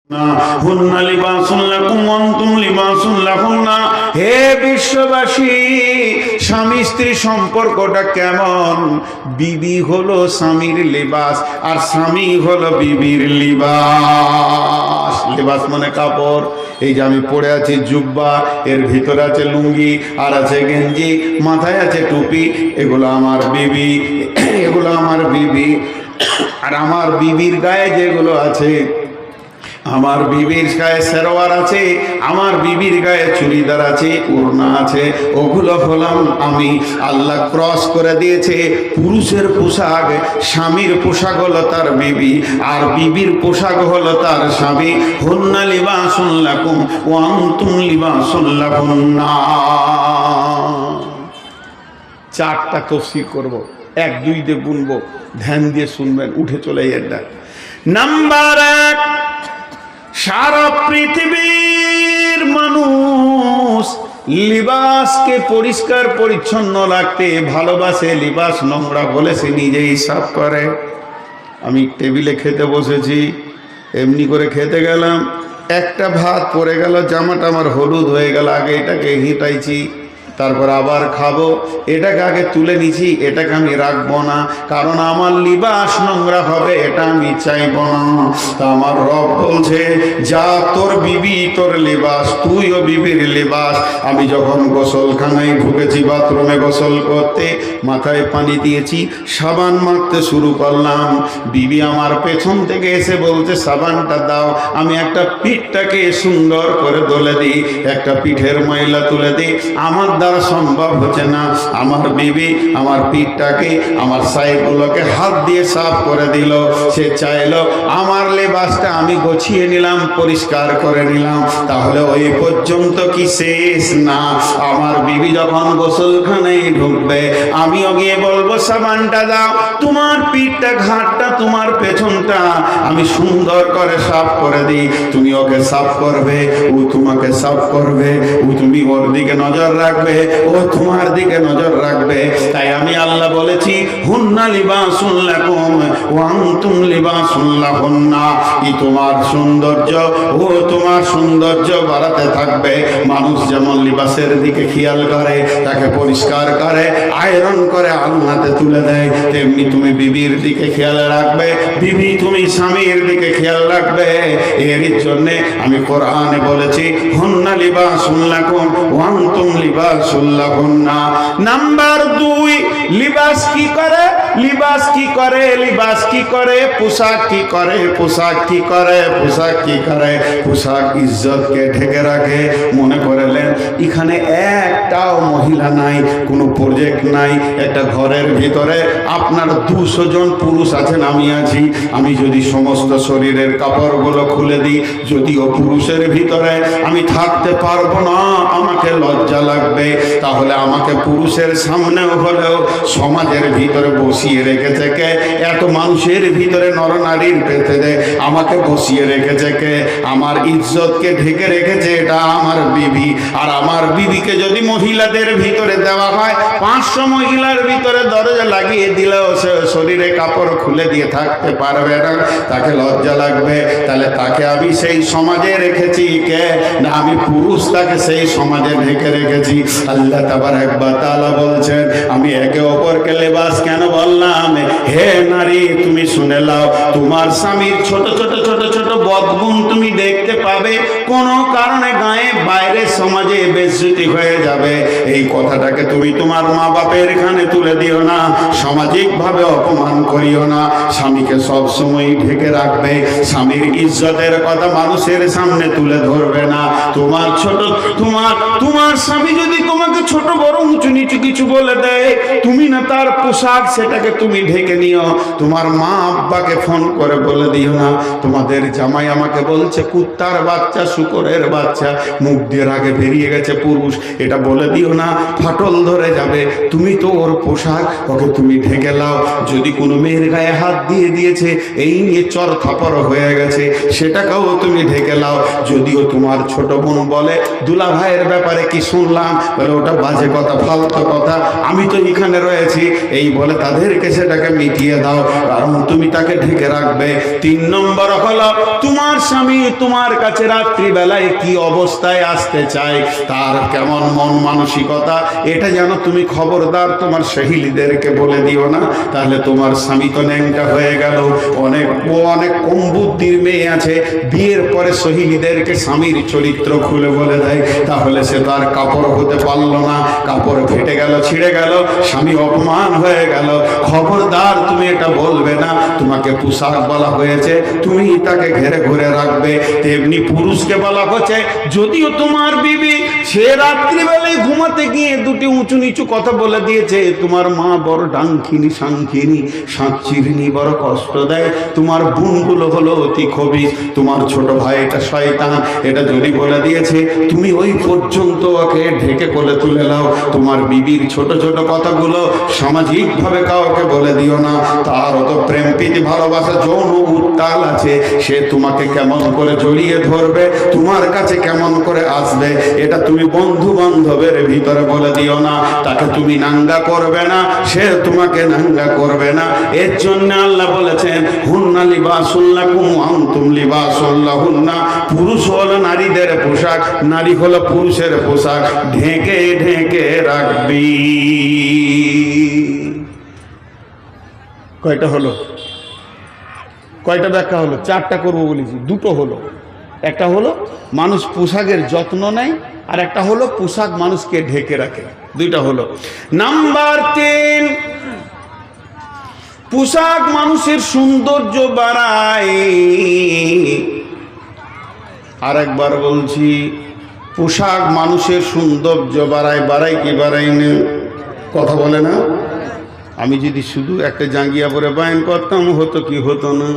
হুন্না লিবাসুন লাকুম ওয়া আনতুম লিবাসুন লাহুন্না। হে বিশ্ববাসী, স্বামী স্ত্রী সম্পর্কটা কেমন? বিবি হলো স্বামীর লিবাস আর স্বামী হলো বিবির লিবাস। লিবাস মানে কাপড়। এই যে আমি পরে আছি জুব্বা, এর ভিতরে আছে লুঙ্গি আর আছে গেঞ্জি, মাথায় আছে টুপি, এগুলো আমার বিবি, এগুলো আমার বিবি। আর আমার বিবির গায়ে যেগুলো আছে, আমার বিবির গায়ে সেরওয়ার আছে, আমার বিবির গায়ে চুড়িদার আছে, ওড়না আছে, ওগুলো হলাম আমি। আল্লাহ ক্রস করে দিয়েছে। পুরুষের পোশাক, স্বামীর পোশাক হলো তার বিবি, আর বিবির পোশাক হলো তার স্বামী। হুন্না লিবাসুন লাকুম ওয়া আনতুম লিবাসুন লাহুন্না। চারটা তফসির করব, 1 2 দিয়ে গুনবো, ধ্যান দিয়ে শুনবেন, উঠে চলে এটা। নাম্বার 1, সারা পৃথিবীর মানুষ লিবাসকে পরিষ্কার পরিচ্ছন্ন রাখতে ভালোবাসে। লিবাস নোংরা বলে সে নিজেই সাফ করে। আমি টেবিলে খেতে বসেছি, এমনি করে খেতে গেলাম, একটা ভাত পড়ে গেল, জামাটা আমার হলুদ হয়ে গেল, আগে এটাকে হিটাইছি, তারপর আবার খাবো, এটাকে আগে তুলে নিছি, এটাকে আমি রাখবো না, কারণ আমার লিবাস নোংরা হবে, এটা আমি চাইবো না। তা আমার রব বলছে, যা তোর বিবি তোর লিবাস, তুইও বিবির লিবাস। আমি যখন গোসলখানায় ঢুকেছি, বাথরুমে গোসল করতে, মাথায় পানি দিয়েছি, সাবান মাখতে শুরু করলাম, বিবি আমার পেছন থেকে এসে বলছে সাবানটা দাও। আমি একটা পিঠটাকে সুন্দর করে দলে দিই, একটা পিঠের ময়লা তুলে দিই, আমার দ্বারা সম্ভব হচ্ছে না। আমার বিবি আমার পিঠটাকে, আমার সাইডগুলোকে হাত দিয়ে সাফ করে দিল। সে চাইলো আমার লেবাসটা আমি গুছিয়ে নিলাম, পরিষ্কার করে নিলাম। তাহলে ওই পর্যন্ত কি শেষ না? আমার বিবি যখন গোসলখানায় ঢুকবে, আমিও গিয়ে বলবো সাবানটা দাও, তোমার পিঠটা, ঘাটটা, তোমার পেছনটা আমি সুন্দর করে সাফ করে দিই। তুমি ওকে সাফ করবে, ও তোমাকে সাফ করবে, ও তুমি ওর দিকে নজর রাখবে, ও তোমার দিকে নজর রাখবে। তাই আমি আল্লাহ বলেছি, হুন্না লিবাসুন লাকুম ওয়া আনতুম লিবাসুন লাহুন্না। কি তোমার সৌন্দর্য, ও তোমার সৌন্দর্য বাড়াতে থাকবে। মানুষ যেমন লিবাসের দিকে খেয়াল করে, তাকে পরিষ্কার করে, আয়রন করে আলনাতে তুলে দেয়, তেমনি তুমি বিবির দিকে খেয়াল রাখবে, বিবি তুমি স্বামীর দিকে খেয়াল রাখবে। এর জন্যে আমি কোরআনে বলেছি, হুন্না লিবাসুন লাকুম ওয়া আনতুম লিবাসুন লাহুন্না। নাম্বার 2, লিবাস কি করে? লিবাস কি করে? লিবাস কি করে? পোশাক কি করে? পোশাক কি করে? পোশাক কি করে? পোশাক ইজ্জতকে ঢেকে রাখে। মনে করলেন এখানে একটাও মহিলা নাই, কোনো প্রজেক্ট নাই, একটা ঘরের ভিতরে আপনার 200 জন পুরুষ আছেন, আমি আছি। আমি যদি সমস্ত শরীরের কাপড়গুলো খুলে দিই, যদিও পুরুষের ভিতরে আমি থাকতে পারবো না, আমাকে লজ্জা লাগবে, তাহলে আমাকে পুরুষের সামনেও হলেও সমাজের ভিতরে বসিয়ে রেখেছে কে? এত মানুষের ভিতরে নরনারীর ভেতরে আমাকে বসিয়ে রেখেছে কে? আমার ইজ্জতকে ঢেকে রেখেছে এটা আমার বিবি। আর আমার বিবিকে যদি মহিলাদের ভিতরে দেওয়া হয়, 500 মহিলার ভিতরে দরজা লাগিয়ে দিলেও সে শরীরে কাপড় খুলে দিয়ে থাকতে পারবে না, তাকে লজ্জা লাগবে। তাহলে তাকে আমি সেই সমাজে রেখেছি কে? না, আমি পুরুষ তাকে সেই সমাজে ঢেকে রেখেছি। আল্লাহ তাবারক ওয়া তাআলা বলছেন, আমি একে অপরকে লেবাস কেন বললাম? হে নারী, তুমি শুনে নাও, তোমার স্বামীর ছোট ছোট ছোট ছোট বদগুণ তুমি দেখতে পাবে, কোনো কারণে গায়ে বাইরে সমাজে বেইজ্জতি হয়ে যাবে। এই কথাটাকে তুমি তোমার মা বাপের এখানে তুলে দিও না, সামাজিক ভাবে অপমান করিও না। স্বামীকে সব সময় ঢেকে রাখবে, স্বামীর ইজ্জতের কথা মানুষের সামনে তুলে ধরবে না। তোমার ছোট, তোমার স্বামী যদি তোমাকে ছোট বড় উঁচু নিচু কিছু বলে দেয়, তুমি না তার পোশাক সেটাকে তুমি ঢেকে নিও। তোমার মা আব্বাকে ফোন করে বলে দিও না, তোমাদের জামাই আমাকে বলছে কুত্তার বাচ্চা শুকরের বাচ্চা, মুখ দিয়ে আগে বেরিয়ে গেছে পুরুষ, এটা বলে দিও না, ফাটল ধরে যাবে। তুমি তো ওর পোশাক, ওকে তুমি ঢেকে লাও। যদি কোনো মেয়ের গায়ে হাত দিয়ে দিয়েছে, এই নিয়ে চর থাপড় হয়ে গেছে, সেটাকেও তুমি ঢেকে লাও। যদিও তোমার ছোট বোন বলে দুলা ভাইয়ের ব্যাপারে কি শুনলাম, বলে ওটা বাজে কথা, ফালতু কথা, আমি তো এখানে রয়েছি, এই বলে তাদেরকে সেটাকে মিটিয়ে দাও, কারণ তুমি তাকে ঢেকে রাখবে। 3 নম্বর হলো তোমার স্বামী তোমার কাছে রাত্রিবেলায় কি অবস্থায় আসতে চায়, তার কেমন মন মানসিকতা, এটা যেন তুমি খবরদার তোমার সহেলিদেরকে বলে দিও না, তাহলে তোমার স্বামী তো ন্যাংটা হয়ে গেল। অনেক কম বুদ্ধির মেয়ে আছে, বিয়ের পরে সহেলিদেরকে স্বামীর চরিত্র খুলে বলে দেয়, তাহলে সে তো আর কাপড় হতে পারলো না, কাপড় ফেটে গেল, ছিঁড়ে গেল, স্বামী অপমান হয়ে গেল। খবরদার তুমি এটা বলবে না, তোমাকে পোশাক বলা হয়েছে, তুমি তাকে ঘেরে ঘুরে রাখবে। তেমনি পুরুষকে বলা হচ্ছে, যদিও তোমার বিবি সে রাত্রিবেলায় ঘুমাতে গিয়ে দুটি উঁচু নিচু কথা বলে দিয়েছে, তোমার মা বড় ডাঙ্কিনী সাংখিনী সাঁচিরিনী বড় কষ্ট দেয়, তোমার বোনগুলো হলো অতি খবিশ, তোমার ছোট ভাই এটা শয়তান, এটা যদি বলে দিয়েছে, তুমি ওই পর্যন্ত ওকে ঢেকে কোলে তুলে নাও। তোমার বিবির ছোট ছোট কথাগুলো সামাজিকভাবে কাউকে বলে দিও না, তার তো প্রেম প্রীতি ভালোবাসা যৌন উত্তাল আছে, সে তোমাকে কেমন করে জড়িয়ে ধরবে, তোমার কাছে কেমন করে আসবে, এটা তুমি বন্ধু বান্ধবের ভিতরে বলে দিও না। তাকে তুমি নাঙ্গা করবে না, সে তোমাকে নাঙ্গা করবে না। এর জন্য আল্লাহ বলেছেন, হুন্না লিবাসুল লাকুম ওয়া আনতুম লিবাসুল লাহুন্না, পুরুষ হলো নারীদের পোশাক, নারী হলো পুরুষের পোশাক, ঢেকে ঢেকে রাখবি। কয়টা হলো? কয়টা ব্যাখ্যা হলো? 4টা করবো বলেছি, 2টো হলো। একটা হলো মানুষ পোশাকের যত্ন নেয়, আর একটা হলো পোশাক মানুষকে ঢেকে রাখে, 2টা হলো। নাম্বার 3, পোশাক মানুষের সৌন্দর্য বাড়ায়। আর একবার বলছি, পোশাক মানুষের সৌন্দর্য বাড়ায়। বাড়ায় কি বাড়ায় না? কথা বলে না? আমি যদি শুধু একটা জাঙ্গিয়া পরে বায়ান করতাম, হতো কি হতো না?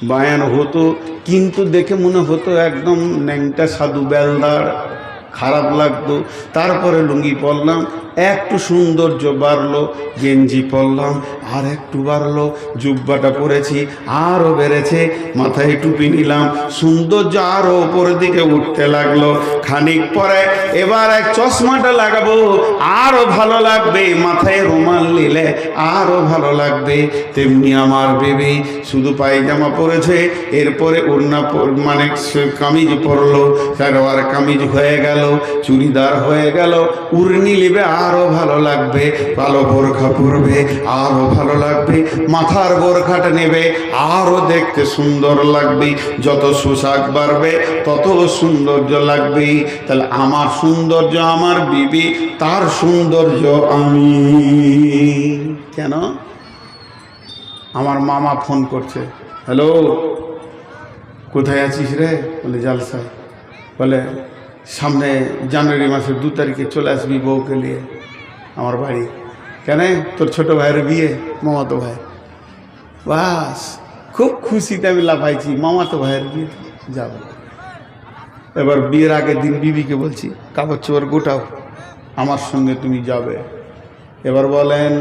বায়ান হতো, কিন্তু দেখে মনে হতো একদম ন্যাংটা সাধু বেলদার, খারাপ লাগতো। তারপরে লুঙ্গি পরলাম, একটু সৌন্দর্য বাড়লো, গেঞ্জি পরলাম আর একটু বাড়লো, জুব্বাটা পরেছি আরও বেড়েছে, মাথায় টুপি নিলাম, সৌন্দর্য আরও উপরের দিকে উঠতে লাগলো। খানিক পরে এবার এক চশমাটা লাগাবো, আরও ভালো লাগবে, মাথায় রুমাল নিলে আরও ভালো লাগবে। তেমনি আমার বেবি শুধু পায়জামা পরেছে, এরপরে ওড়না মানে কামিজ পরলো, সালোয়ার কামিজ হয়ে গেল, চুড়িদার হয়ে গেল, উড়নি নেবে আরো ভালো লাগবে, ভালো বোরখা পরবে আরো ভালো লাগবে, মাথার বোরখাটা নেবে আরো দেখতে সুন্দর লাগবে। যত পোশাক বাড়বে তত সৌন্দর্য লাগবে। তাহলে আমার সৌন্দর্য আমার বিবি, তার সৌন্দর্য আমি। কেন? আমার মামা ফোন করছে, হ্যালো কোথায় আছিস রে? বলে জালসায়। বলে সামনে জানুয়ারি মাসের 2 তারিখে চলে আসবি বউকে নিয়ে আমার বাড়ি। কেন? তোর ছোট ভাইয়ের বিয়ে, মামাতো ভাই। বাস খুব খুশিতে আমি লাফাইছি, মামাতো ভাইয়ের বিয়ে যাব। এবার বিয়ের আগের দিন বিবিকে বলছি, কাপড় চোপড় গোটাও, আমার সঙ্গে তুমি যাবে। এবার বলেন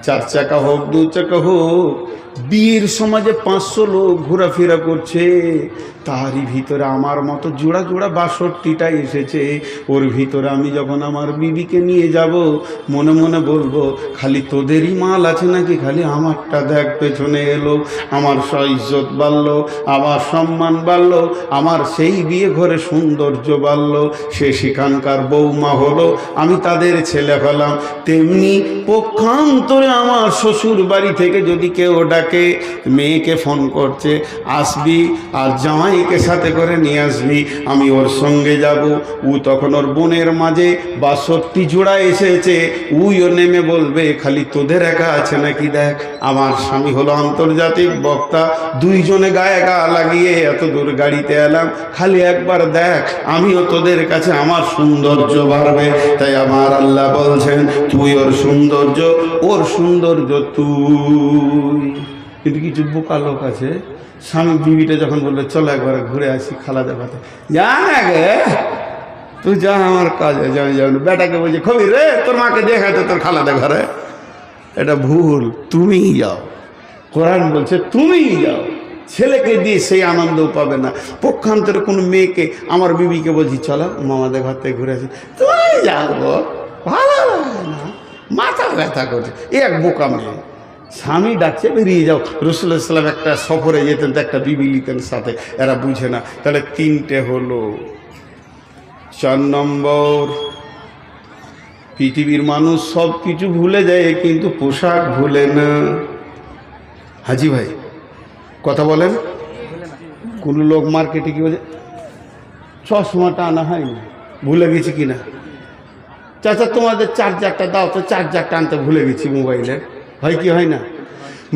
4 চাকা হোক 2 চাকা হোক, বিয়ের সমাজে 500 লোক ঘোরাফেরা করছে, তারই ভিতরে আমার মতো জোড়া জোড়া 62টা এসেছে। ওর ভিতরে আমি যখন আমার বিবিকে নিয়ে যাব, মনে মনে বলবো, খালি তোদেরই মাল আছে নাকি, খালি আমারটা দেখ পেছনে এলো। আমার ইজ্জত বাড়লো, আমার সম্মান বাড়লো, আমার সেই বিয়ে ঘরে সৌন্দর্য বাড়লো, সে সেখানকার বৌমা হলো, আমি তাদের ছেলে হলাম। তেমনি পক্ষান্তরে আমার শ্বশুর বাড়ি থেকে যদি কেউ ডাকে, মেয়েকে ফোন করছে আসবি, আর জামাইকে সাথে করে নিয়ে আসবি, আমি ওর সঙ্গে যাব। ও তখন ওর বোনের মাঝে 62 জোড়া এসেছে, উইও নেমে বলবে, খালি তোদের একা আছে নাকি দেখ, আমার স্বামী হলো আন্তর্জাতিক বক্তা, 2 জনে গায়ে গা লাগিয়ে এত দূর গাড়িতে এলাম, খালি একবার দেখ, আমিও তোদের কাছে আমার সৌন্দর্য বাড়বে। তাই আমার আল্লাহ বলছেন, তুই ওর সৌন্দর্য, ওর সৌন্দর্য তুই। কিন্তু কিছু বোকা লোক আছে, স্বামী বিবিটা যখন বললো চলো একবার ঘুরে আসি খালা দেখাতে, যা না গে তুই যা, আমার কাজ আছে আমি যাবো। বেটাকে বলছে খবি রে তোর মাকে দেখাতে তোর খালাদা ঘরে, এটা ভুল, তুমিই যাও। কোরআন বলছে তুমিই যাও, ছেলেকে দিয়ে সেই আনন্দ পাবে না। পক্ষান্তরে কোনো মেয়েকে আমার বিবিকে বলছি চলো মামাদের ঘর থেকে ঘুরে আসি, তুমি যাবো ভালো লাগে না, মাথা ব্যথা করছে, এক বোকা মেয়ে। স্বামী ডাকছে বেরিয়ে যাও। রাসূলুল্লাহ সাল্লাল্লাহু আলাইহি ওয়াসাল্লাম একটা সফরে যেতেন তো একটা বিবি নিতেন সাথে, এরা বুঝে না। তাহলে তিনটে হলো। 4 নম্বর, পৃথিবীর মানুষ সব কিছু ভুলে যায় কিন্তু পোশাক ভুলে না। হাজি ভাই কথা বলেন। কোন লোক মার্কেটে কি বলছে চশমাটা আনা হয়নি, ভুলে গেছি কিনা, চাচা তোমাদের চার্জারটা দাও তো, চার্জারটা আনতে ভুলে গেছি মোবাইলের, হয় কি হয় না?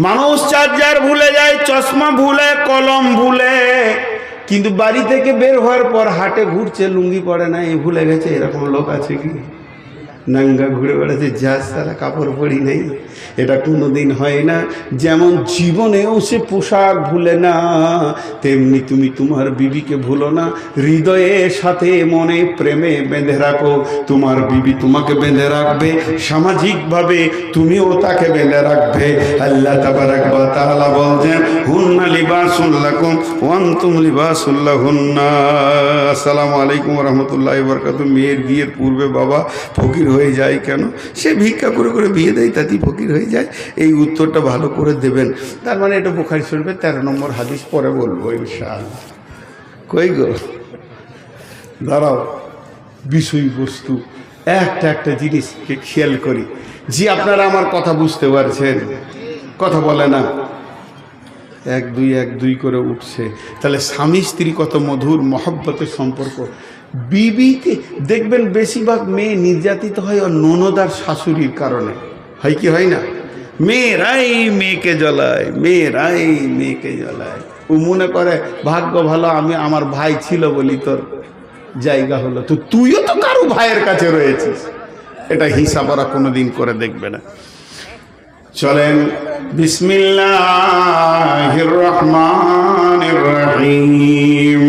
মানুষ চার্জার ভুলে যায়, চশমা ভুলে, কলম ভুলে, কিন্তু বাড়ি থেকে বের হওয়ার পর হাটে ঘুরছে লুঙ্গি পরে না, এই ভুলে গেছে। এরকম লোক আছে কি? নাঙ্গা ঘুরে বেড়াচ্ছে, যা সারা কাপড় পরি নেই, এটা কোনোদিন হয় না। যেমন জীবনেও সে পোশাক ভুলে না, তেমনি তুমি তোমার বিবিকে ভুলো না। হৃদয়ের সাথে মনে প্রেমে বেঁধে রাখো, তোমার বিবি তোমাকে বেঁধে রাখবে, সামাজিকভাবে তুমিও তাকে বেঁধে রাখবে। আল্লাহ তাবারাক ওয়া তাআলা বলেন হুন্না লিবাসুল লাকুম ওয়া আনতুম লিবাসুল লাহুন্না। আসসালামু আলাইকুম ওয়া রাহমাতুল্লাহি ওয়া বারাকাতুহু। মেয়ের বিয়ের পূর্বে বাবা ফকির হয়ে যায় কেন? সে ভিক্ষা করে করে বিয়ে দেয়, তাতেই ফকির হয়ে যায়। এই উত্তরটা ভালো করে দেবেন। তার মানে এটা বুখারী শরীফের 13 নম্বর হাদিস, পরে বলবো ইনশাআল্লাহ। কই গো দাঁড়াও, বিষয়বস্তু একটা একটা জিনিসকে খেয়াল করি। জি আপনারা আমার কথা বুঝতে পারছেন? কথা বলে না, 1 2 1 2 করে উঠছে। তাহলে স্বামী স্ত্রী কত মধুর মহব্বতের সম্পর্ক। বিবিকে দেখবেন বেশিরভাগ মেয়ে নির্যাতিত হয় ওর ননদার শাশুড়ির কারণে, হয় কি হয় না? মেয়েরাই মেয়েকে জ্বলায়, মেয়েরাই মেয়েকে জ্বলায়। ও মনে করে ভাগ্য ভালো আমি, আমার ভাই ছিল বলি তোর জায়গা হলো, তো তুইও তো কারো ভাইয়ের কাছে রয়েছিস। এটা হিসাব ওরা কোনোদিন করে দেখবে না। চলেন বিসমিল্লাহির রহমানির রহিম।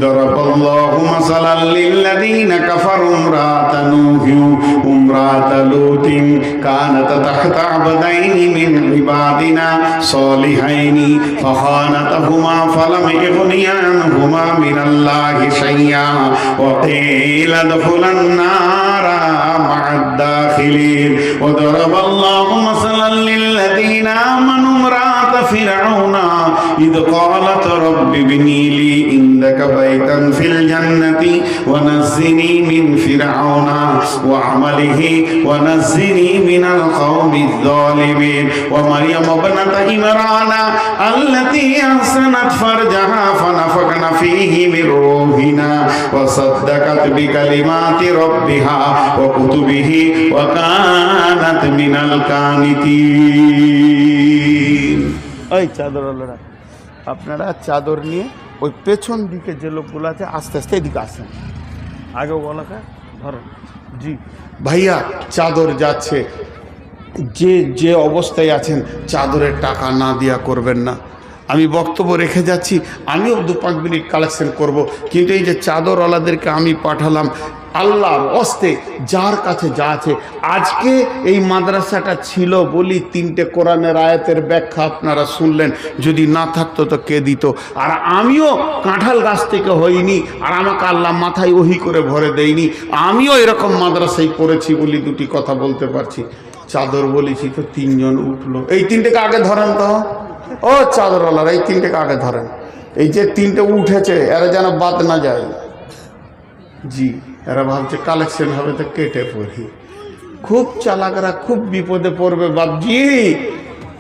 দরাবাল্লাহু মাসালাল লিল্লাযীনা কাফারু ইমরাতা নূহিন ওয়া ইমরাতা লূতিন কানাতা তাহতা আবদাইনি মিন ইবাদিনা সালিহাইনি ফাখানাতাহুমা ফালাম ইগনিয়া আনহুমা মিনাল্লাহি শাইয়্যা ওয়া কিলা দুখুলান নারা মা'আদ দাখিলিন। ওয়া দরাবাল্লাহু মাসালাল للذين آمنوا امرأة فرعون إذ قالت رب ابن لي عندك بيتا في الجنة ونجني من فرعون وعمله ونجني من القوم الظالمين ومريم ابنة عمران التي أحسنت فرجها فنفخنا فيه من روحنا وصدقت بكلمات ربها وكتبه وكانت من القانتين। ওই চাদরওয়ালারা, আপনারা চাদর নিয়ে ওই পেছন দিকে যে লোকগুলো আছে আস্তে আস্তে এদিকে আসেন, আগে বলাটা ধরো। জি ভাইয়া চাদর যাচ্ছে, যে যে অবস্থায় আছেন চাদরের টাকা না দেয়া করবেন না। আমি বক্তব্য রেখে যাচ্ছি, আমিও 2-5 মিনিট কালেকশন করব, কিন্তু এই যে চাদরওয়ালাদেরকে আমি পাঠালাম আল্লাহর হস্তে, যার কাছে যা আছে। আজকে এই মাদ্রাসাটা ছিল বলি 3টে কোরআনের আয়াতের ব্যাখ্যা আপনারা শুনলেন, যদি না থাকতো তো কে দিত? আর আমিও কাঁঠাল গাছ থেকে হইনি, আর আমাকে আল্লাহ মাথায় ওহি করে ভরে দেয়নি। আমিও এরকম মাদ্রাসায় পড়েছি বলি 2টি কথা বলতে পারছি। চাদর বলেছি তো 3 জন উঠলো। এই 3টেকে আগে ধরেন তো, ও চাদরওয়ালারা এই 3টেকে আগে ধরেন। এই যে 3টে উঠেছে এরা যেন বাদ না যায়। জি এরা ভাবছে কালেকশন হবে তো কেটে পড়ি। খুব চালাকরা খুব বিপদে পড়বে বাপজি,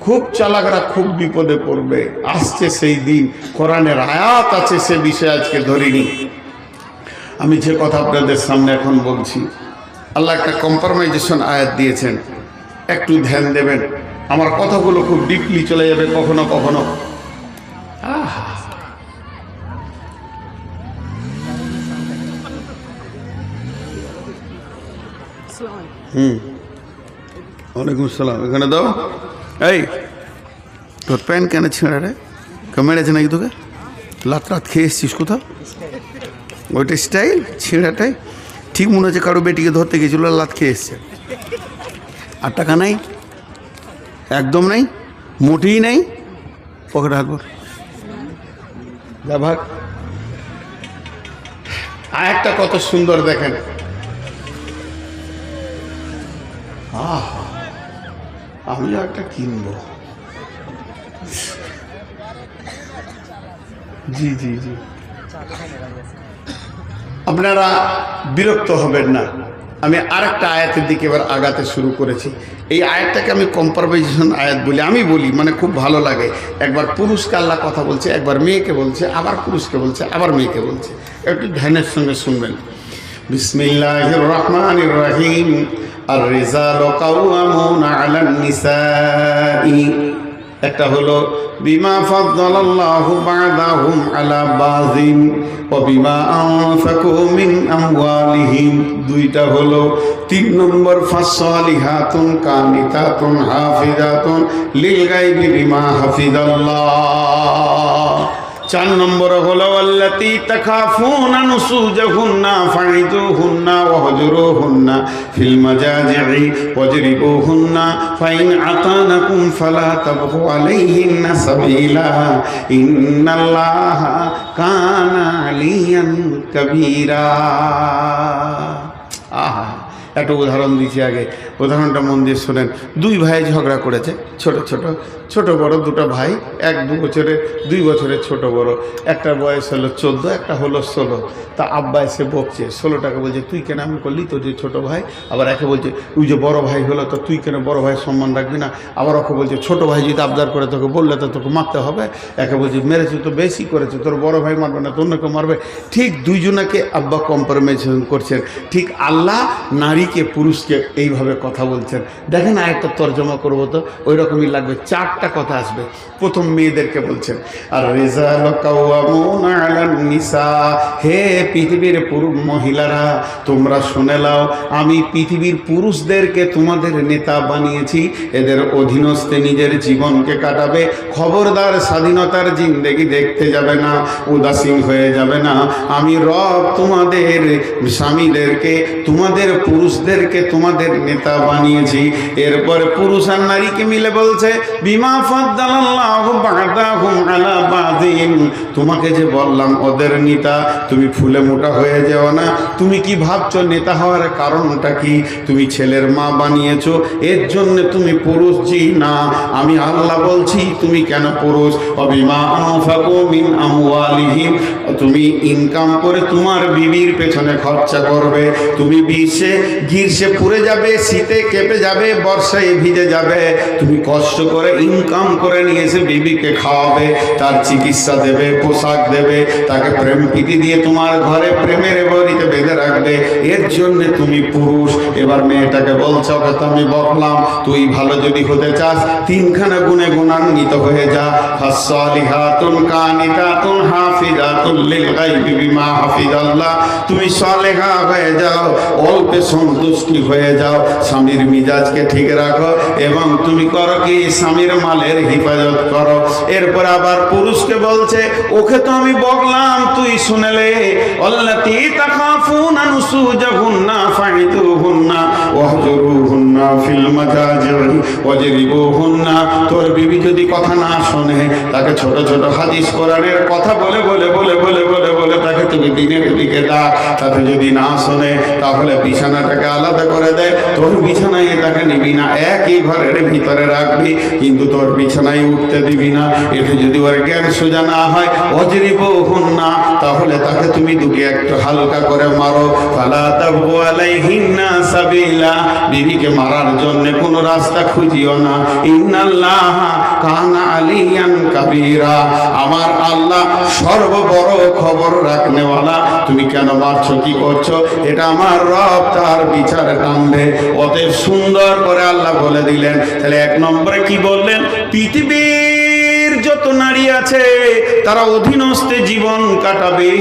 খুব চালাকরা খুব বিপদে পড়বে। আসছে সেই দিন, কোরআনের আয়াত আছে সে বিষয়ে আজকে ধরিনি। আমি যে কথা আপনাদের সামনে এখন বলছি, আল্লাহ একটা কম্প্রোমাইজেশন আয়াত দিয়েছেন, একটু ধ্যান দেবেন। আমার কথাগুলো খুব ডিপলি চলে যাবে কখনো কখনো। ওয়ালাইকুম আসসালাম। এখানে দাও। এই তোর প্যান্ট কেন ছিঁড়া রে? কেউ মেরেছে নাকি তোকে? লাত রাত খেয়ে এসছিস কোথাও? ওইটা স্টাইল ছেঁড়াটাই ঠিক মনে হচ্ছে কারো বেটিকে ধরতে গেছিল, লাত খেয়ে এসছে। আর টাকা নাই, একদম নাই, মোটেই নাই, পকেটে হাত ভর, যা ভাগ। আরেকটা কত সুন্দর দেখেন, আমিও একটা কিনবো। জি জি জি, আপনারা বিরক্ত হবেন না। আমি আরেকটা আয়াতের দিকে এবার আগাতে শুরু করেছি। এই আয়াতটাকে আমি কম্পারভাইজেশন আয়াত বলি, আমি বলি মানে খুব ভালো লাগে। একবার পুরুষকে আল্লাহ কথা বলছে, একবার মেয়েকে বলছে, আবার পুরুষকে বলছে, আবার মেয়েকে বলছে। একটু ধ্যানের সঙ্গে শুনবেন। বিসমিল্লাহির রহমানির রহিম। আর রিজালু কাওয়ামুনা আলান নিসাই। একটা হলো বিমা ফাদ্দালাল্লাহু বা'দাহুম আলা বাযিন ওয়া বিমা আনফাকু মিন আমওয়ালিহিম। দুইটা হলো। 3 নম্বর ফাসসালিহাতুন কানিতাতুন হাফিজাতুন লিল গায়বি বিমা হাফিজাল্লাহ। 4 নম্বর হলো আল্লাতী তাখাফুনা নুসুজাহুন্না ফাইযুহুন্না ওয়াহজুরুহুন্না ফিল মাজাজি'i ওয়াজরিবুহুন্না ফাইন আতানাকুম ফালা তাবগু আলাইহিন্না সাবিলা ইন্নাল্লাহা কানা আলিয়ান কাবীরা। আহা, একটা উদাহরণ দিচ্ছি আগে, উদাহরণটা মন দিয়ে শোনেন। 2 ভাই ঝগড়া করেছে, ছোট বড় 2টা ভাই, 1-2 বছরের 2 বছরের ছোট বড়। একটা বয়স হলো 14, একটা হলো 16। তা আব্বা এসে বকছে, 16টাকে বলছে তুই কেন এমন করলি, তোর যে ছোটো ভাই। আবার একে বলছে তুই যে বড় ভাই হলো তো তুই কেন বড় ভাইয়ের সম্মান রাখবি না। আবার ওকে বলছে ছোটো ভাই যদি আবদার করে তোকে বললে তো তোকে মারতে হবে। একে বলছে মেরেছে তো বেশি করেছে, তোর বড় ভাই মারবে না তো অন্যকে মারবে। ঠিক 2 জনাকে আব্বা কম্প্রোমাইজেশন করছেন। ঠিক আল্লাহ নারীকে পুরুষকে এইভাবে কথা বলছেন। দেখেন আরেকটা তর্জমা করবো তো ওই রকমই লাগবে। 4টা কথা আসবে। প্রথম মেয়েদেরকে বলছেন আর রিজালু কাওয়ামুনা আলান নিসা। হে পৃথিবীর মহিলারা, তোমরা শুনে নাও, আমি পৃথিবীর পুরুষদেরকে তোমাদের নেতা বানিয়েছি। এদের অধীনস্থে নিজের জীবনকে কাটাবে। খবরদার স্বাধীনতার জিন্দেগি দেখতে যাবে না, উদাসীন হয়ে যাবে না। আমি রব তোমাদের স্বামীদেরকে, তোমাদের পুরুষদেরকে তোমাদের নেতা বানিয়েছি। এরপর পুরুষ আর নারীকে মিলে বলছে বিমা ফাদ্দালাল্লাহু বা'দাহুম আলা বাযিন। তোমাকে যে বললাম ওদের নেতা, তুমি ফুলে মোটা হয়ে যাও না। তুমি কি ভাবছো নেতা হওয়ার কারণটা কি? তুমি ছেলের মা বানিয়েছো, এর জন্য তুমি পুরুষ? জি না, আমি আল্লাহ বলছি তুমি কেন পুরুষ। বিমা আনফাকু মিন আমওয়ালিহিম। তুমি ইনকাম করে তোমার বিবির পেছনে খরচা করবে। তুমি গ্রীষ্মে পুড়ে যাবে, শীতে কেঁপে যাবে, বর্ষায় ভিজে যাবে। তুমি কষ্ট করে ইনকাম করে নিয়ে এসে বিবিকে খাওয়াবে, তার চিকিৎসা দেবে, পোশাক দেবে, তাকে প্রেম প্রীতি দিয়ে তোমার ঘরে প্রেমের বাড়িতে বেঁধে রাখবে। এর জন্য তুমি পুরুষ। এবার মেয়েটাকে বলছো ওকে তো আমি বকলাম, তুই ভালো যদি হতে চাস 3খানা গুণে গুণান্বিত হয়ে যা। ফাসসালিহাতুন কানিতাতুন হাফিজাতুন লিল গায়বি বিমা হাফিজাল্লাহ। তুমি সালেহা হয়ে যাও, অল্পে সন্তুষ্টি হয়ে যাও, স্বামীর মিজাজকে ঠিক রাখো এবং তুমি করো কি স্বামীর মালের হিফাজত করো। এরপর আবার পুরুষকে বলছে ওকে তো আমি বকলাম, তুই শুনেলে। আল্লাতী তাখাফুনা নুসুজাহুন্না ফাইযুহুন্না ওয়াহজুরুহুন্না ফিল মাজাজি'i ওয়াজরিবুহুন্না। তোর বিবি যদি কথা না শোনে, তাকে ছোট ছোট হাদিস কোরআনের কথা বলে বলে বলে বলে বলে বলে তাকে তুমি দিনের দিকে ডাক। তাতে যদি না শোনে তাহলে বিছানাটাকে আলাদা করে দে। তোর বিছানায় তাকে নিবি না, একই ঘরের ভিতরে রাখবি, কিন্তু তোর বিছানায় উঠতে দিবি না। এতে যদি ওর জ্ঞান সোজা না হয়, ওয়াজরিবুহুন্না, তাহলে তাকে তুমি দুটি একটু হালকা করে মারো। ফালা তাবগু আলাইহিন্না সাবিলা। বিবিকে মারার জন্য কোনো রাস্তা খুঁজিও না। ইন্নাল্লাহা কানা আলিয়ান কাবীরা। আমার আল্লাহ সর্ববড় খবর রাখনেওয়ালা। তুমি কেন মারছো, কি করছো, এটা আমার রব তার বিচার কাণ্ডে। অতএব সুন্দর করে আল্লাহ বলে দিলেন। তাহলে 1 নম্বরে কি বললেন? পৃথিবীর যত নারী আছে তারা অধীনস্থে জীবন কাটাবে,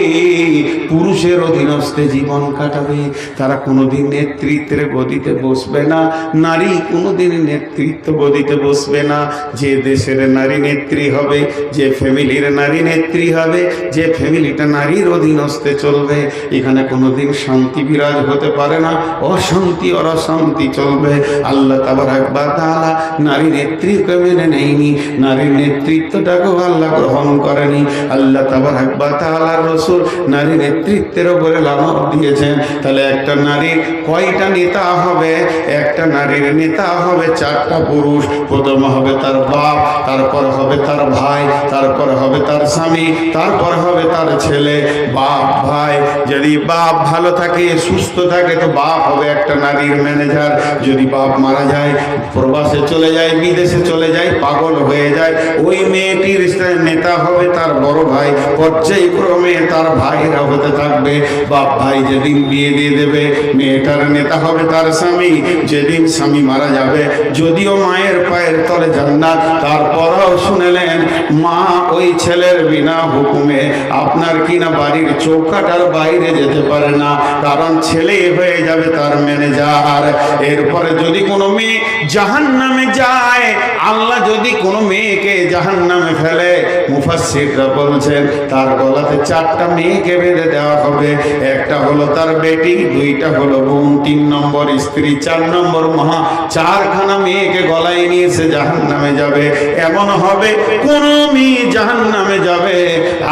পুরুষের অধীনস্থে জীবন কাটাবে। তারা কোনোদিন নেতৃত্বের গদিতে বসবে না, নারী কোনোদিন নেতৃত্ব গদিতে বসবে না। যে দেশের নারী নেত্রী হবে, যে ফ্যামিলির নারী নেত্রী হবে, যে ফ্যামিলিটা নারীর অধীনস্থে চলবে, এখানে কোনোদিন শান্তি বিরাজ হতে পারে না, অশান্তি আর অশান্তি চলবে। আল্লাহ তাবারক ওয়া তাআলা নারী নেতৃত্বকে মেনে নেয়নি, নারীর নেতৃত্বটাকেও আল্লাহ গ্রহণ করেনি। আল্লাহ তাবারক ওয়া তাআলার রাসূল নারী নেতৃত্বের উপরে লানত দিয়েছেন। তাহলে একটা নারীর কয়টা নেতা হবে? একটা নারীর নেতা হবে 4টা পুরুষ। প্রথম হবে তার বাপ, তারপর হবে তার ভাই, তারপর হবে তার স্বামী, তারপর হবে তার ছেলে। বাপ ভাই, যদি বাপ ভালো থাকে সুস্থ থাকে তো বাপ হবে একটা নারীর ম্যানেজার। যদি বাপ মারা যায়, প্রবাসে চলে যায়, বিদেশে চলে যায়, পাগল হয়ে যায়, ওই মেয়েটির নেতা হবে তার বড় ভাই, পর্যায়ক্রমে তার ভাইরা হতে থাকবে। বাপ ভাই যেদিন বিয়ে দিয়ে দেবে, মেয়েটার নেতা হবে তার স্বামী। যেদিন স্বামী মারা যাবে, যদিও মায়ের পায়ের তলে জান্নাত, তারপরও শুনেলেন মা ওই ছেলের বিনা হুকুমে আপনার কিনা বাড়ির চৌকাটার বাইরে যেতে পারে না, কারণ ছেলে হয়ে যাবে তার ম্যানেজার। এরপরে যদি কোনো মেয়ে জাহান্নামে যায়, আল্লাহ যদি কোনো মেয়েকে জাহান্নামে ফেলে, মুফাসসিররা বলছেন তার গলাতে 4টা মেয়েকে বেঁধে দেওয়া হবে। একটা হলো তার বেটি, 2টা হলো বোন, 3 নম্বর স্ত্রী, 4 নম্বর মা। 4খানা মেয়েকে গলায় নিয়ে সে জাহান্নামে যাবে। এমন হবে কোন মেয়ে জাহান্নামে যাবে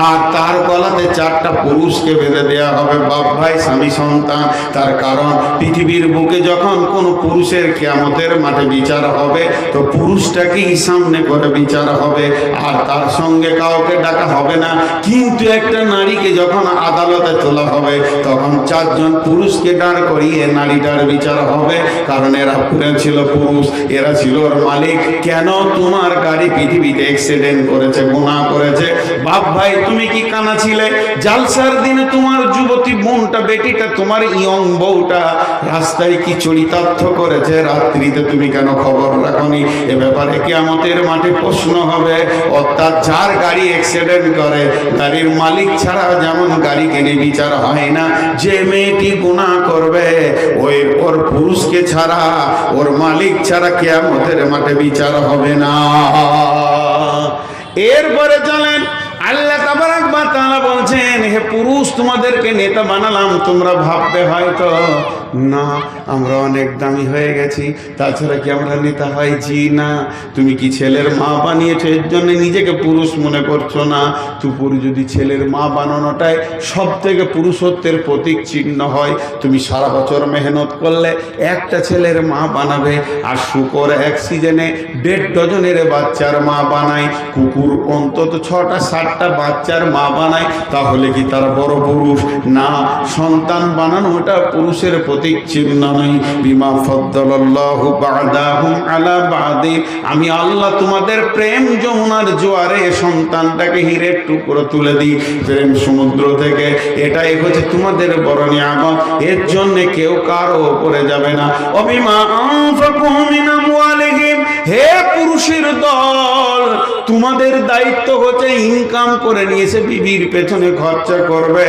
আর তার গলাতে 4টা পুরুষকে বেঁধে দেওয়া হবে, বাপ ভাই স্বামী সন্তান। তার কারণ পৃথিবীর বুকে যখন কোন পুরুষের কিয়ামতের মাঠে বিচার হবে, তো পুরুষটাকেই সামনে করে বিচার হবে, আর তার সঙ্গে কাউকে ডাকা হবে না। কিন্তু একটা নারীকে যখন আদালতে তোলা হবে, তখন 4 জন পুরুষকে দাঁড় করিয়ে নারীটার বিচার হবে, কারণ এরা পুরো ছিল পুরুষ, এরা ছিল ওর মালিক। কেন তোমার গাড়ি পৃথিবীতে অ্যাক্সিডেন্ট করেছে, গুনাহ করেছে, বাপ ভাই তুমি কি কানা ছিলে? জালসার দিনে তোমার যুবতী বোনটা, বেটিটা, তোমার ইয়ং বউটা রাস্তায় কি চরিতার্থ করেছে, রাত্রিতে তুমি কেন খবর রাখনি? এ ব্যাপারে কিয়ামতের মাঠে প্রশ্ন হবে। অর্থাৎ যার গাড়ি অ্যাক্সিডেন্ট করে, গাড়ির মালিক ছাড়া যেমন গাড়ি কিনে বিচার হয় না, যে মেয়েটি গুনাহ করবে ওর পুরুষকে ছাড়া, ওর মালিক ছাড়া কিয়ামতের মাঠে বিচার হবে না। এরপরে চলেন আল্লাহ তাবারক ওয়া তাআলা বলছেন, হে পুরুষ তোমাদেরকে নেতা বানালাম, তোমরা ভাববে হয়তো না আমরা অনেক দামি হয়ে গেছি, তাছাড়া কি আমরা নেতা হয়? জি না, তুমি কি ছেলের মা বানিয়েছো এর জন্য নিজেকে পুরুষ মনে করছো না? তুপুর যদি ছেলের মা বানানোটাই সব থেকে পুরুষত্বের প্রতীক চিহ্ন হয়, তুমি সারা বছর মেহনত করলে একটা ছেলের মা বানাবে। আর শুকর এক সিজনে 1.5 ডজনের বাচ্চার মা বানায়, কুকুর অন্তত 6টা 7টা বাচ্চার মা বানায়, তাহলে কি তারা বড় পুরুষ? না, সন্তান বানানোটা পুরুষের প্রতীক চিহ্ন নয়। বিমা ফাদ্দালাল্লাহু বা'দাহুম আলা বা'দিন, আমি আল্লাহ তোমাদের প্রেম যমুনার জোয়ারে সন্তানটাকে হীরের টুকরো তুলে দিই প্রেম সমুদ্র থেকে। এটাই হচ্ছে তোমাদের বড় নিয়ামত, এর জন্য কেউ কারো উপরে যাবে না। অবিমা আনফাকু মিন আমওয়ালিহিম, হে পুরুষের দল, তোমাদের দায়িত্ব হচ্ছে ইনকাম করে নিয়েছে বিবির পেছনে খরচা করবে,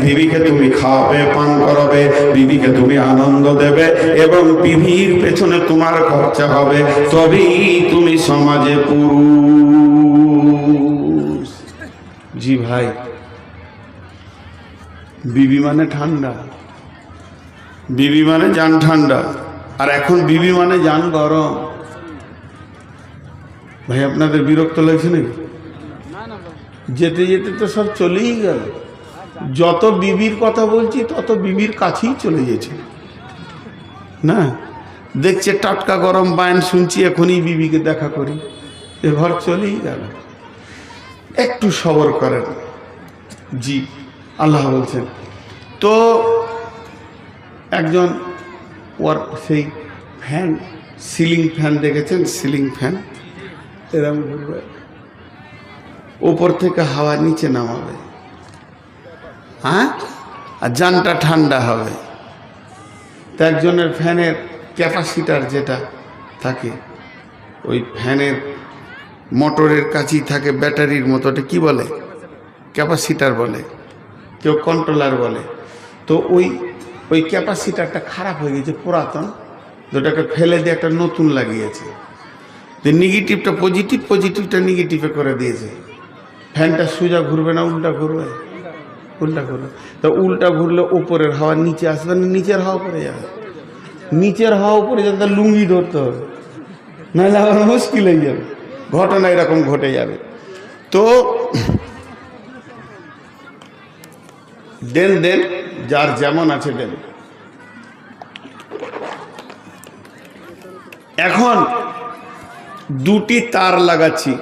বিবিকে তুমি খাওয়াবে, পান করাবে, বিবিকে তুমি আনন্দ দেবে, এবং বিবির পেছনে তোমার খরচা হবে, তবেই তুমি সমাজে পুরুষ। জি ভাই, বিবি মানে ঠান্ডা, বিবি মানে জান ঠান্ডা, আর এখন বিবি মানে জান গরম। ভাই আপনাদের বিরক্ত লাগছে নাকি? যেতে যেতে তো সব চলেই গেল। যত বিবির কথা বলছি তত বিবির কাছেই চলে গেছে না। দেখছে টাটকা গরম বায়ন শুনছি, এখনই বিবিকে দেখা করি, এ ঘর চলেই গেল। একটু সবর করেন। জি আল্লাহ বলছেন, তো একজন ওর সেই ফ্যান, সিলিং ফ্যান দেখেছেন? সিলিং ফ্যান এরকম ঘুরবে, উপর থেকে হাওয়া নিচে নামাবে, হ্যাঁ, আর জানটা ঠান্ডা হবে। তো একজনের ফ্যানের ক্যাপাসিটার যেটা থাকে, ওই ফ্যানের মোটরের কাছেই থাকে, ব্যাটারির মতো, ওটা কী বলে? ক্যাপাসিটার বলে, কেউ কন্ট্রোলার বলে। তো ওই ক্যাপাসিটারটা খারাপ হয়ে গেছে, পুরাতন, ওটাকে ফেলে দিয়ে একটা নতুন লাগিয়েছে। যে নেগেটিভটা পজিটিভ, পজিটিভটা নেগেটিভে করে দিয়েছে। ফ্যানটা সোজা ঘুরবে না উল্টা ঘুরবে? উল্টা ঘুরবে। তো উল্টা ঘুরলে ওপরের হাওয়া নিচে আসবে না, নিচের হাওয়া পড়ে যাবে। নিচের হাওয়া উপরে যাতে তার লুঙ্গি ধরতে হবে, নাহলে আবার মুশকিল হয়ে যাবে। ঘটনা এরকম ঘটে যাবে। তো দেন দেন, যার যেমন আছে দেন। এখন দুটি তার লাগাচ্ছি।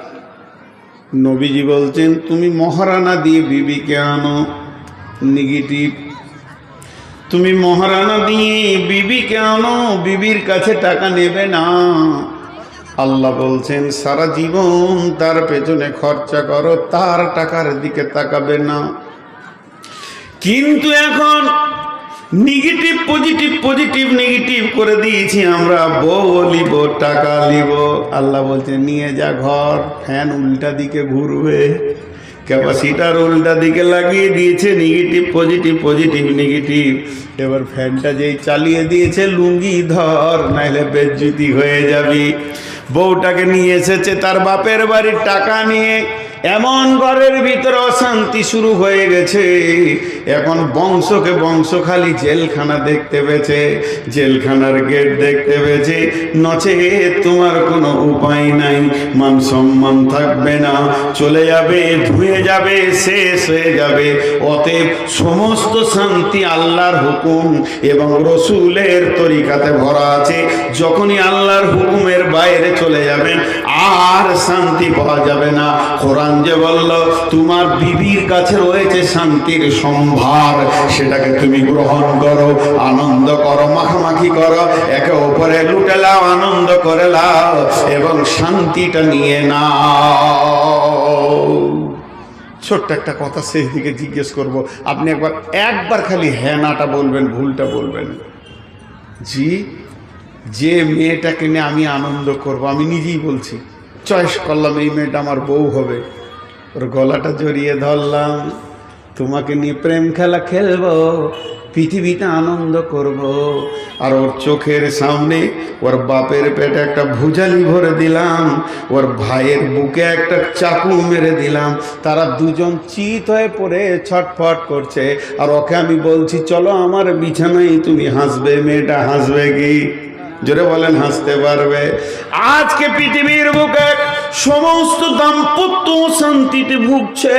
নবীজি বলছেন তুমি মহারানা দিয়ে বিবিকে আনো, নেগেটিভ। তুমি মহারানা দিয়ে বিবিকে আনো, বিবির কাছে টাকা নেবে না। আল্লাহ বলছেন সারা জীবন তার পেছনে খরচা করো, তার টাকার দিকে তাকাবে না। কিন্তু এখন নেগেটিভ পজিটিভ, পজিটিভ নেগেটিভ করে দিয়েছি আমরা। বউ লিব, টাকা লিব। আল্লাহ বলছে নিয়ে যা ঘর, ফ্যান উল্টা দিকে ঘুরবে, ক্যাপাসিটার উল্টা দিকে লাগিয়ে দিয়েছে, নেগেটিভ পজিটিভ, পজিটিভ নেগেটিভ। এবার ফ্যানটা যেই চালিয়ে দিয়েছে, লুঙ্গি ধর, নাইলে বেজ্জুতি হয়ে যাবি। বউটাকে নিয়ে এসেছে তার বাপের বাড়ির টাকা নিয়ে, এমন ঘরের ভিতরে অশান্তি শুরু হয়ে গেছে। এখন বংশকে বংশ খালি জেলখানা দেখতে পেয়েছে, জেলখানার গেট দেখতে পেয়েছে। নচে তোমার কোনো উপায় নাই, মান সম্মান থাকবে না, চলে যাবে, ধুয়ে যাবে, শেষ হয়ে যাবে। অতএব সমস্ত শান্তি আল্লাহর হুকুম এবং রসুলের তরিকাতে ভরা আছে। যখনই আল্লাহর হুকুমের বাইরে চলে যাবেন আর শান্তি পাওয়া যাবে না। কোরআন যে বলল তোমার বিবির কাছে রয়েছে শান্তির সম্ভার, সেটাকে তুমি গ্রহণ করো, আনন্দ করো, মাখামাখি করো, একে অপরে লুটে লাও, আনন্দ করে লাও এবং শান্তিটা নিয়ে নাও। ছোট্ট একটা কথা শেষ দিকে জিজ্ঞেস করব, আপনি একবার খালি হ্যাঁ নাটা বলবেন, ভুলটা বলবেন। জি, যে মেয়েটাকে নিয়ে আমি আনন্দ করব, আমি নিজেই বলছি, চয়েস করলাম এই মেয়েটা আমার বউ হবে, ওর গলাটা জড়িয়ে ধরলাম, তোমাকে নিয়ে প্রেম খেলা খেলবো, পৃথিবীতে আনন্দ করব, আর ওর চোখের সামনে ওর বাপের পেটে একটা ভুজালি ভরে দিলাম, ওর ভাইয়ের বুকে একটা চাকু মেরে দিলাম, তারা দুজন চিত হয়ে পড়ে ছটফট করছে, আর ওকে আমি বলছি চলো আমার বিছানায়, তুমি হাসবে। মেয়েটা হাসবে কি? জোরে বলেন, হাসতে পারবে? আজকে পৃথিবীর বুকে সমস্ত দাম্পত্য শান্তিতে ভুগছে।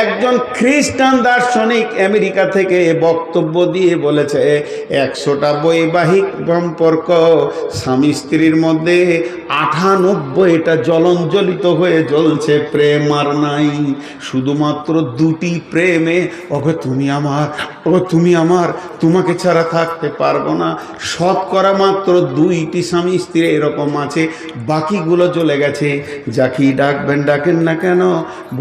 একজন খ্রিস্টান দার্শনিক আমেরিকা থেকে বক্তব্য দিয়ে বলেছে 100টা বৈবাহিক সম্পর্ক স্বামী স্ত্রীর মধ্যে 98টা জ্বলঞ্জলিত হয়ে জ্বলছে, প্রেম আর নাই। শুধুমাত্র 2টি প্রেমে, ওকে তুমি আমার, ওকে তুমি আমার, তোমাকে ছাড়া থাকতে পারবো না। শতকরা মাত্র 2টি স্বামী স্ত্রী এরকম আছে, বাকিগুলো চলে গেছে। যাকেই ডাকবেন, ডাকেন না কেন,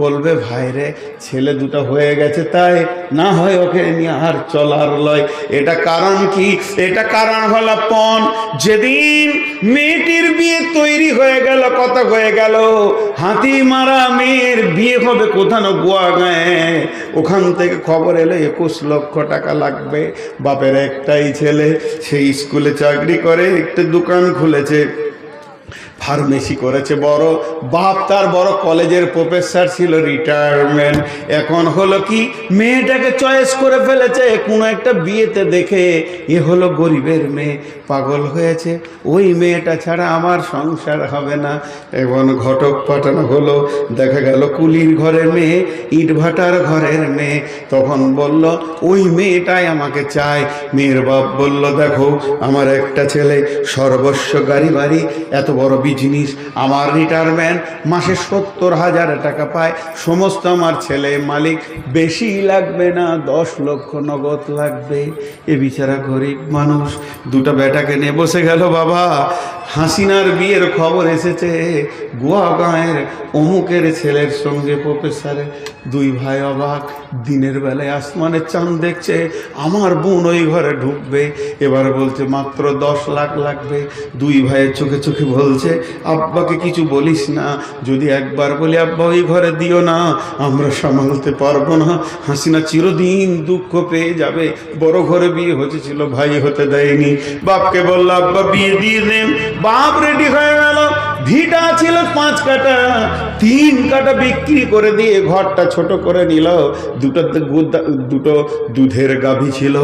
বলবে ভাইরে ছেলে দুটো হয়ে গেছে, তাই না হয় ওকে নিয়ে আর চলার লয়। এটা কারণ কি? এটা কারণ হলো পণ। যেদিন মেয়েটির বিয়ে তৈরি হয়ে গেল, কথা হয়ে গেল, হাতি মারা মেয়ের বিয়ে হবে কোথাও গোয়া গায়ে, ওখান থেকে খবর এলো 21 লক্ষ টাকা লাগবে। বাপের একটাই ছেলে, সেই স্কুলে চাকরি করে, একটা দোকান খুলেছে, ফার্মেসি করেছে বড়। বাপ তার বড় কলেজের প্রফেসর ছিল, রিটায়ারমেন্ট। এখন হলো কি, মেয়েটাকে চয়েস করে ফেলেছে কোনো একটা বিয়েতে দেখে, এ হলো গরিবের মেয়ে, পাগল হয়েছে, ওই মেয়েটা ছাড়া আমার সংসার হবে না। এখন ঘটক পাঠানো হলো, দেখা গেল কুলির ঘরের মেয়ে, ইটভাটার ঘরের মেয়ে। তখন বলল ওই মেয়েটাই আমাকে চায়। মেয়ের বাপ বলল দেখো আমার একটা ছেলে, সর্বস্ব গাড়ি বাড়ি, এত বড় বিজনেস, আমার রিটায়ারমেন্ট, মাসে 70,000 টাকা পায়, সমস্ত আমার ছেলে মালিক, বেশি লাগবে না, 10 লক্ষ নগদ লাগবে। এ বিচারা গরিব মানুষ 2টা বেটাকে নিয়ে বসে গেল। বাবা, হাসিনার বিয়ের খবর এসেছে, গোয়া গাঁয়ের অমুকের ছেলের সঙ্গে প্রফেসরের দুই ভাই অবাক, দিনের বেলায় আসমানে চাঁদ দেখছে, আমার বোন ওই ঘরে ঢুকবে। এবার বলছে মাত্র 10 লাখ লাগবে। দুই ভাইয়ের চোখে চোখে বলছে, আব্বাকে কিছু বলিস না, যদি একবার বলি আব্বা ওই ঘরে দিও না, আমরা সামালতে পারবো না, হাসিনা চিরদিন দুঃখ পেয়ে যাবে, বড় ঘরে বিয়ে হয়েছিল, ভাই হতে দেয়নি। বাপকে বলল আব্বা বিয়ে দিয়ে দেন। বাপ রেডি হয়ে গেল। ভিটা ছিল 5 কাঠা, 3 কাঠা বিক্রি করে দিয়ে ঘরটা ছোট করে নিল। দুটো দুধের গাভী ছিল।